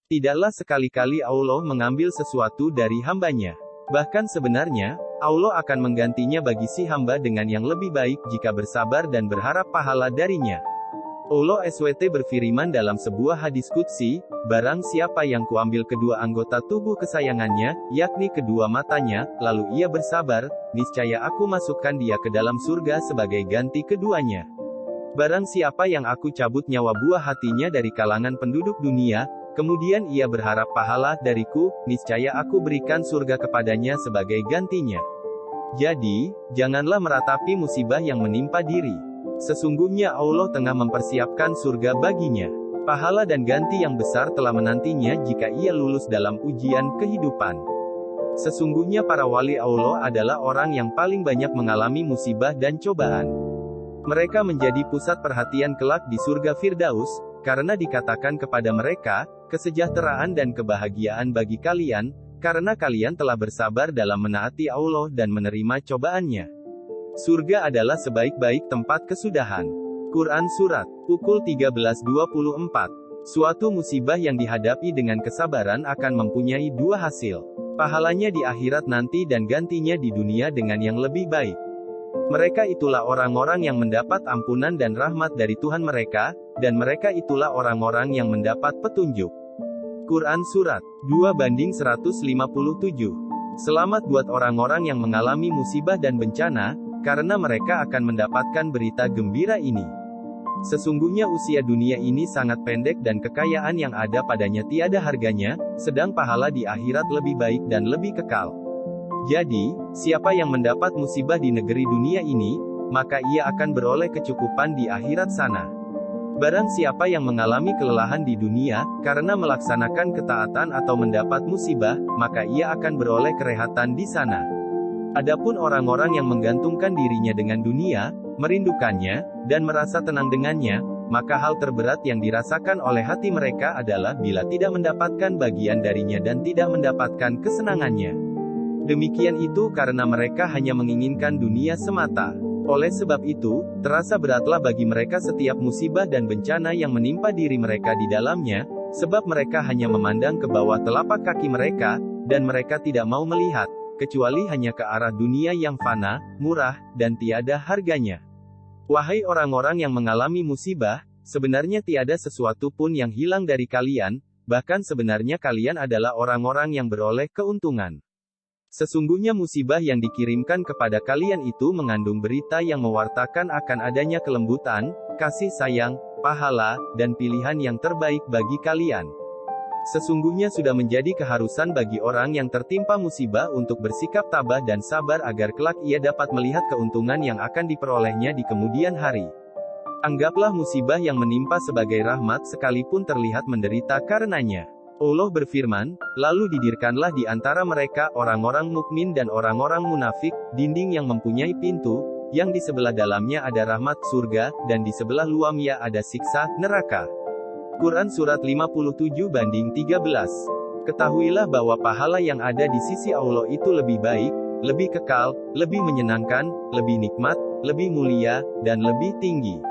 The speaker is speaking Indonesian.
Tidaklah sekali-kali Allah mengambil sesuatu dari hambanya. Bahkan sebenarnya, Allah akan menggantinya bagi si hamba dengan yang lebih baik jika bersabar dan berharap pahala darinya. Allah SWT berfirman dalam sebuah hadis qudsi, barang siapa yang kuambil kedua anggota tubuh kesayangannya, yakni kedua matanya, lalu ia bersabar, niscaya aku masukkan dia ke dalam surga sebagai ganti keduanya. Barang siapa yang aku cabut nyawa buah hatinya dari kalangan penduduk dunia, kemudian ia berharap pahala dariku, niscaya aku berikan surga kepadanya sebagai gantinya. Jadi, janganlah meratapi musibah yang menimpa diri. Sesungguhnya Allah tengah mempersiapkan surga baginya. Pahala dan ganti yang besar telah menantinya jika ia lulus dalam ujian kehidupan. Sesungguhnya para wali Allah adalah orang yang paling banyak mengalami musibah dan cobaan. Mereka menjadi pusat perhatian kelak di surga Firdaus, karena dikatakan kepada mereka, kesejahteraan dan kebahagiaan bagi kalian, karena kalian telah bersabar dalam menaati Allah dan menerima cobaannya. Surga adalah sebaik-baik tempat kesudahan. Quran Surat pukul 13.24. Suatu musibah yang dihadapi dengan kesabaran akan mempunyai dua hasil. Pahalanya di akhirat nanti dan gantinya di dunia dengan yang lebih baik. Mereka itulah orang-orang yang mendapat ampunan dan rahmat dari Tuhan mereka, dan mereka itulah orang-orang yang mendapat petunjuk. Quran Surat 2:157. Selamat buat orang-orang yang mengalami musibah dan bencana, karena mereka akan mendapatkan berita gembira ini. Sesungguhnya usia dunia ini sangat pendek dan kekayaan yang ada padanya tiada harganya, sedang pahala di akhirat lebih baik dan lebih kekal. Jadi, siapa yang mendapat musibah di negeri dunia ini, maka ia akan beroleh kecukupan di akhirat sana. Barang siapa yang mengalami kelelahan di dunia, karena melaksanakan ketaatan atau mendapat musibah, maka ia akan beroleh kerehatan di sana. Adapun orang-orang yang menggantungkan dirinya dengan dunia, merindukannya, dan merasa tenang dengannya, maka hal terberat yang dirasakan oleh hati mereka adalah bila tidak mendapatkan bagian darinya dan tidak mendapatkan kesenangannya. Demikian itu karena mereka hanya menginginkan dunia semata. Oleh sebab itu, terasa beratlah bagi mereka setiap musibah dan bencana yang menimpa diri mereka di dalamnya, sebab mereka hanya memandang ke bawah telapak kaki mereka, dan mereka tidak mau melihat, kecuali hanya ke arah dunia yang fana, murah, dan tiada harganya. Wahai orang-orang yang mengalami musibah, sebenarnya tiada sesuatu pun yang hilang dari kalian, bahkan sebenarnya kalian adalah orang-orang yang beroleh keuntungan. Sesungguhnya musibah yang dikirimkan kepada kalian itu mengandung berita yang mewartakan akan adanya kelembutan, kasih sayang, pahala, dan pilihan yang terbaik bagi kalian. Sesungguhnya sudah menjadi keharusan bagi orang yang tertimpa musibah untuk bersikap tabah dan sabar agar kelak ia dapat melihat keuntungan yang akan diperolehnya di kemudian hari. Anggaplah musibah yang menimpa sebagai rahmat sekalipun terlihat menderita karenanya. Allah berfirman, lalu didirikanlah di antara mereka orang-orang mukmin dan orang-orang munafik, dinding yang mempunyai pintu, yang di sebelah dalamnya ada rahmat surga, dan di sebelah luarnya ada siksa neraka. Quran Surat 57:13. Ketahuilah bahwa pahala yang ada di sisi Allah itu lebih baik, lebih kekal, lebih menyenangkan, lebih nikmat, lebih mulia, dan lebih tinggi.